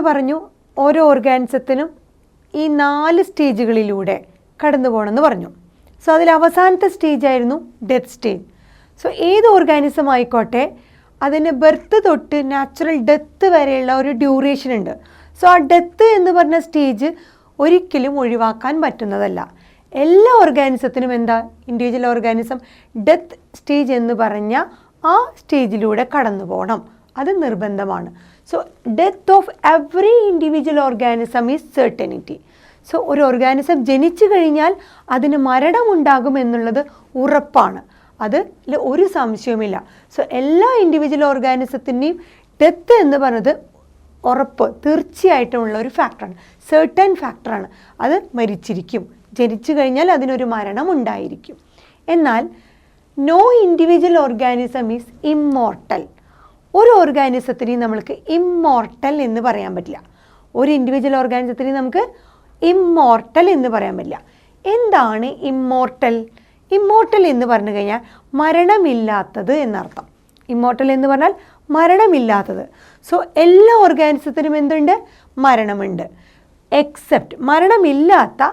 പറഞ്ഞു ഓരോ ഓർഗാനിസത്തിനും ഈ 4 സ്റ്റേജുകളിലൂടെ കടന്നു പോകണമെന്ന് പറഞ്ഞു. സോ അതിൽ അവസാനത്തെ സ്റ്റേജായിരുന്നു ഡെത്ത് സ്റ്റേജ്. സോ ഏത് ഓർഗാനിസം ആയിക്കോട്ടെ അതിന് ബർത്ത് തൊട്ട് നാച്ചുറൽ ഡെത്ത് വരെയുള്ള ഒരു ഡ്യൂറേഷൻ ഉണ്ട്. സോ ആ ഡെത്ത് എന്ന് പറഞ്ഞ സ്റ്റേജ് ഒരിക്കലും ഒഴിവാക്കാൻ പറ്റുന്നതല്ല. എല്ലാ ഓർഗാനിസത്തിനും എന്താ, ഇൻഡിവിജ്വൽ ഓർഗാനിസം ഡെത്ത് സ്റ്റേജ് എന്ന് പറഞ്ഞ ആ സ്റ്റേജിലൂടെ കടന്നു പോകണം, അത് നിർബന്ധമാണ്. So death of every individual organism is certainty. So ഒരു ഓർഗാനിസം ജനിച്ചു കഴിഞ്ഞാൽ അതിന് മരണമുണ്ടാകും എന്നുള്ളത് ഉറപ്പാണ്, അതിൽ ഒരു സംശയവുമില്ല. സോ എല്ലാ ഇൻഡിവിജ്വൽ ഓർഗാനിസത്തിൻ്റെയും ഡെത്ത് എന്ന് പറയുന്നത് ഉറപ്പ്, തീർച്ചയായിട്ടുമുള്ള ഒരു ഫാക്ടറാണ്, സെർട്ടൻ ഫാക്ടറാണ്. അത് മരിച്ചിരിക്കും, ജനിച്ചു കഴിഞ്ഞാൽ അതിനൊരു മരണം ഉണ്ടായിരിക്കും. എന്നാൽ no individual organism is immortal. ഒരു ഓർഗാനിസത്തിനെയും നമ്മൾക്ക് ഇമ്മോർട്ടൽ എന്ന് പറയാൻ പറ്റില്ല. ഒരു ഇൻഡിവിജ്വൽ ഓർഗാനിസത്തിനെ നമുക്ക് ഇമ്മോർട്ടൽ എന്ന് പറയാൻ പറ്റില്ല. എന്താണ് ഇമ്മോർട്ടൽ? ഇമ്മോർട്ടൽ എന്ന് പറഞ്ഞു കഴിഞ്ഞാൽ മരണമില്ലാത്തത് എന്നർത്ഥം. ഇമ്മോർട്ടൽ എന്ന് പറഞ്ഞാൽ മരണമില്ലാത്തത്. സോ എല്ലാ ഓർഗാനിസത്തിനും എന്തുണ്ട്? മരണമുണ്ട്. എക്സെപ്റ്റ് മരണമില്ലാത്ത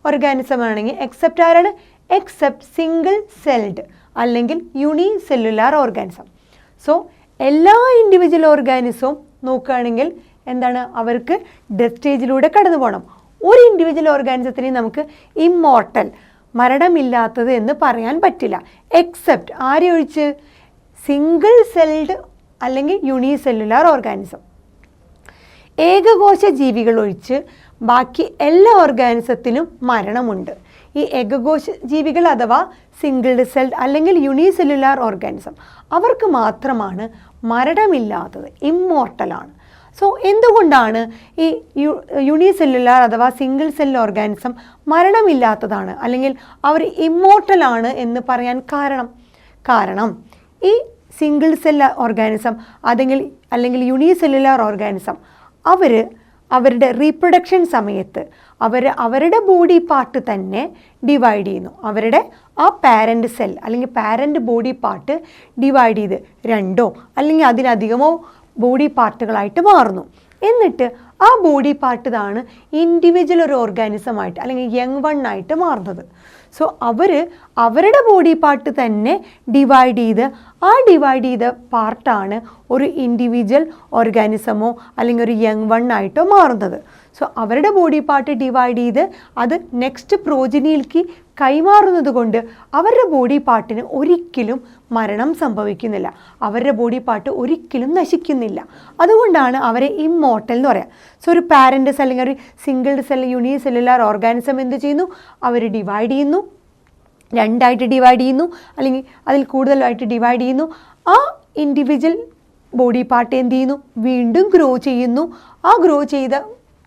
ഓർഗാനിസം ആണെങ്കിൽ എക്സെപ്റ്റ് ആരാണ്? എക്സെപ്റ്റ് സിംഗിൾ സെൽഡ് അല്ലെങ്കിൽ യൂണിസെല്ലുലാർ ഓർഗാനിസം. സോ എല്ലാ ഇൻഡിവിജ്വൽ ഓർഗാനിസവും നോക്കുകയാണെങ്കിൽ എന്താണ്, അവർക്ക് ഡെത്ത് സ്റ്റേജിലൂടെ കടന്നു പോകണം. ഒരു ഇൻഡിവിജ്വൽ ഓർഗാനിസത്തിനെ നമുക്ക് ഇമ്മോർട്ടൽ, മരണമില്ലാത്തത് എന്ന് പറയാൻ പറ്റില്ല. എക്സെപ്റ്റ് ആരെ ഒഴിച്ച്? സിംഗിൾ സെൽഡ് അല്ലെങ്കിൽ യൂണിസെല്ലുലാർ ഓർഗാനിസം. ഏകകോശ ജീവികൾ ഒഴിച്ച് ബാക്കി എല്ലാ ഓർഗാനിസത്തിനും മരണമുണ്ട്. ഈ ഏകകോശ ജീവികൾ അഥവാ സിംഗിൾ സെൽഡ് അല്ലെങ്കിൽ യൂണിസെല്ലുലാർ ഓർഗാനിസം, അവർക്ക് മാത്രമാണ് മരണമില്ലാത്തത്, ഇമ്മോർട്ടലാണ്. സോ എന്തുകൊണ്ടാണ് ഈ യൂണിസെല്ലുലാർ അഥവാ സിംഗിൾ സെൽ ഓർഗാനിസം മരണമില്ലാത്തതാണ് അല്ലെങ്കിൽ അവർ ഇമ്മോർട്ടലാണ് എന്ന് പറയാൻ കാരണം ഈ സിംഗിൾ സെൽ ഓർഗാനിസം അല്ലെങ്കിൽ യൂണിസെല്ലുലാർ ഓർഗാനിസം അവരുടെ റീപ്രൊഡക്ഷൻ സമയത്ത് അവരുടെ ബോഡി പാർട്ട് തന്നെ ഡിവൈഡ് ചെയ്യുന്നു. അവരുടെ ആ പാരൻ്റ് സെൽ അല്ലെങ്കിൽ പാരൻ്റ് ബോഡി പാർട്ട് ഡിവൈഡ് ചെയ്ത് 2 അല്ലെങ്കിൽ അതിലധികമോ ബോഡി പാർട്ടുകളായിട്ട് മാറുന്നു. എന്നിട്ട് ആ ബോഡി പാർട്ടാണ് ഇൻഡിവിജ്വൽ ഒരു ഓർഗാനിസമായിട്ട് അല്ലെങ്കിൽ യങ് വൺ ആയിട്ട് മാറുന്നത്. സോ അവരുടെ ബോഡി പാർട്ട് തന്നെ ഡിവൈഡ് ചെയ്ത് ആ ഡിവൈഡ് ചെയ്ത പാർട്ടാണ് ഒരു ഇൻഡിവിജ്വൽ ഓർഗാനിസമോ അല്ലെങ്കിൽ ഒരു യങ് വൺ ആയിട്ടോ മാറുന്നത്. സോ അവരുടെ ബോഡി പാർട്ട് ഡിവൈഡ് ചെയ്ത് അത് നെക്സ്റ്റ് പ്രോജനിയിലേക്ക് കൈമാറുന്നത് കൊണ്ട് അവരുടെ ബോഡി പാർട്ടിന് ഒരിക്കലും മരണം സംഭവിക്കുന്നില്ല, അവരുടെ ബോഡി പാർട്ട് ഒരിക്കലും നശിക്കുന്നില്ല. അതുകൊണ്ടാണ് അവരെ ഇമ്മോർട്ടൽ എന്ന് പറയാം. സോ ഒരു പാരൻ്റ് സെൽ അല്ലെങ്കിൽ ഒരു സിംഗിൾ സെൽ യൂണിസെല്ലുലാർ ഓർഗാനിസം എന്ത് ചെയ്യുന്നു? അവർ ഡിവൈഡ് ചെയ്യുന്നു, 2 ആയിട്ട് ഡിവൈഡ് ചെയ്യുന്നു അല്ലെങ്കിൽ അതിൽ കൂടുതലായിട്ട് ഡിവൈഡ് ചെയ്യുന്നു. ആ ഇൻഡിവിജ്വൽ ബോഡി പാർട്ട് എന്ത് ചെയ്യുന്നു? വീണ്ടും ഗ്രോ ചെയ്യുന്നു. ആ ഗ്രോ ചെയ്ത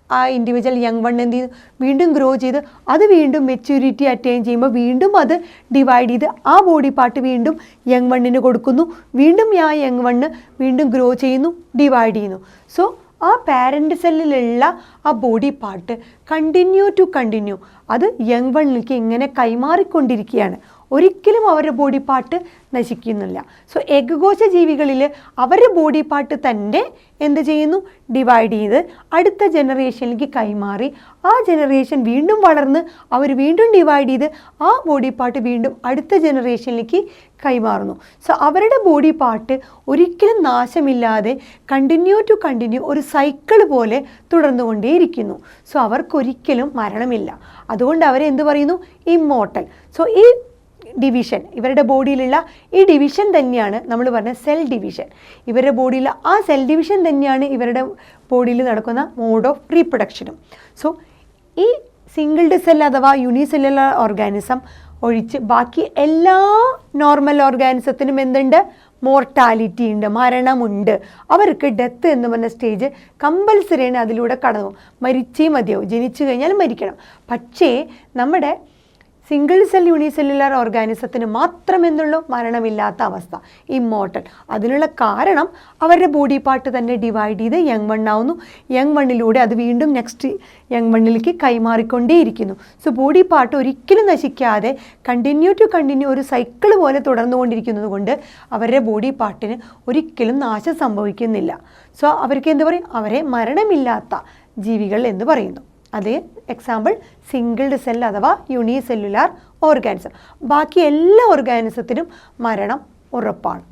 ആ ഇൻഡിവിജ്വൽ യങ് വൺ എന്ത് ചെയ്യുന്നു? വീണ്ടും ഗ്രോ ചെയ്ത് അത് വീണ്ടും മെച്യൂരിറ്റി അറ്റൈൻ ചെയ്യുമ്പോൾ വീണ്ടും അത് ഡിവൈഡ് ചെയ്ത് ആ ബോഡി പാർട്ട് വീണ്ടും യങ് വണ്ണിന് കൊടുക്കുന്നു. വീണ്ടും ആ യങ് വണ്ണ് വീണ്ടും ഗ്രോ ചെയ്യുന്നു, ഡിവൈഡ് ചെയ്യുന്നു. സോ ആ പാരൻ്റ് സെല്ലിലുള്ള ആ ബോഡി പാർട്ട് കണ്ടിന്യൂ അത് യങ് വണ്ണിലേക്ക് ഇങ്ങനെ കൈമാറിക്കൊണ്ടിരിക്കുകയാണ്. ഒരിക്കലും അവരുടെ ബോഡി പാർട്ട് നശിക്കുന്നില്ല. സോ ഏകകോശ ജീവികളിൽ അവരുടെ ബോഡി പാർട്ട് തന്നെ എന്ത് ചെയ്യുന്നു? ഡിവൈഡ് ചെയ്ത് അടുത്ത ജനറേഷനിലേക്ക് കൈമാറി ആ ജനറേഷൻ വീണ്ടും വളർന്ന് അവർ വീണ്ടും ഡിവൈഡ് ചെയ്ത് ആ ബോഡി പാർട്ട് വീണ്ടും അടുത്ത ജനറേഷനിലേക്ക് കൈമാറുന്നു. സോ അവരുടെ ബോഡി പാർട്ട് ഒരിക്കലും നാശമില്ലാതെ കണ്ടിന്യൂ ഒരു സൈക്കിൾ പോലെ തുടർന്നുകൊണ്ടേയിരിക്കുന്നു. സോ അവർക്കൊരിക്കലും മരണമില്ല. അതുകൊണ്ട് അവരെന്ത് പറയുന്നു? ഇമ്മോർട്ടൽ. സോ ഈ ഡിവിഷൻ, ഇവരുടെ ബോഡിയിലുള്ള ഈ ഡിവിഷൻ തന്നെയാണ് നമ്മൾ പറഞ്ഞ സെൽ ഡിവിഷൻ. ഇവരുടെ ബോഡിയിലുള്ള ആ സെൽ ഡിവിഷൻ തന്നെയാണ് ഇവരുടെ ബോഡിയിൽ നടക്കുന്ന മോഡ് ഓഫ് റീപ്രൊഡക്ഷനും. സോ ഈ സിംഗിൾഡ് സെൽ അഥവാ യൂണിസെല്ലുലാർ ഓർഗാനിസം ഒഴിച്ച് ബാക്കി എല്ലാ നോർമൽ ഓർഗാനിസത്തിനും എന്തുണ്ട്? മോർട്ടാലിറ്റി ഉണ്ട്, മരണമുണ്ട്. അവർക്ക് ഡെത്ത് എന്ന് പറഞ്ഞ സ്റ്റേജ് കമ്പൽസറിയാണ്, അതിലൂടെ കടന്നു. മരിച്ചേ മതിയാവും, ജനിച്ചു കഴിഞ്ഞാൽ മരിക്കണം. പക്ഷേ നമ്മുടെ സിംഗിൾ സെൽ യൂണിസെല്ലുലാർ ഓർഗാനിസത്തിന് മാത്രമെന്നുള്ളൂ മരണമില്ലാത്ത അവസ്ഥ, ഇമ്മോർട്ടൽ. അതിനുള്ള കാരണം അവരുടെ ബോഡി പാർട്ട് തന്നെ ഡിവൈഡ് ചെയ്ത് യങ് വൺ ആവുന്നു. യങ് വണ്ണിലൂടെ അത് വീണ്ടും നെക്സ്റ്റ് യങ് വണ്ണിലേക്ക് കൈമാറിക്കൊണ്ടേയിരിക്കുന്നു. സോ ബോഡി പാർട്ട് ഒരിക്കലും നശിക്കാതെ കണ്ടിന്യൂ ഒരു സൈക്കിൾ പോലെ തുടർന്നുകൊണ്ടിരിക്കുന്നത് കൊണ്ട് അവരുടെ ബോഡി പാർട്ടിന് ഒരിക്കലും നാശം സംഭവിക്കുന്നില്ല. സോ അവർക്ക് എന്ത് പറയും? അവരെ മരണമില്ലാത്ത ജീവികൾ എന്ന് പറയുന്നു. അതേ എക്സാമ്പിൾ സിംഗിൾഡ് സെൽ അഥവാ യൂണിസെല്ലുലാർ ഓർഗാനിസം. ബാക്കി എല്ലാ ഓർഗാനിസത്തിനും മരണം ഉറപ്പാണ്.